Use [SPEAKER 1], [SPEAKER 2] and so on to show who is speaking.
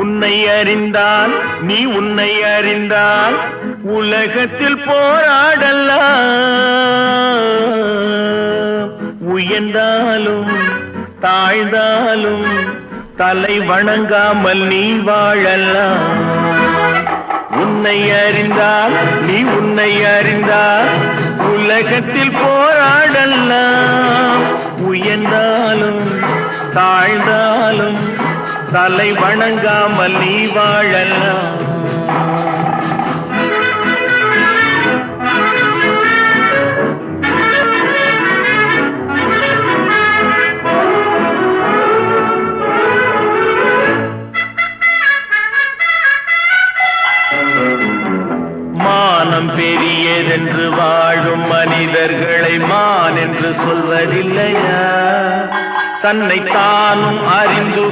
[SPEAKER 1] உன்னை அறிந்தால் நீ உன்னை அறிந்தால் உலகத்தில் போராடலாம். உயர்ந்தாலும் தாழ்ந்தாலும் தலை வணங்காமல் நீ வாழலாம். உன்னை அறிந்தால் நீ உன்னை அறிந்தால் உலகத்தில் போராடலாம். உயர்ந்தாலும் தாழ்ந்தாலும் தலை வணங்காமல் நீ வாழலாம். மானம் பெரியதென்று வாழும் மனிதர்களை மான் என்று சொல்வதில்லையா? தன்னை தானும் அறிந்து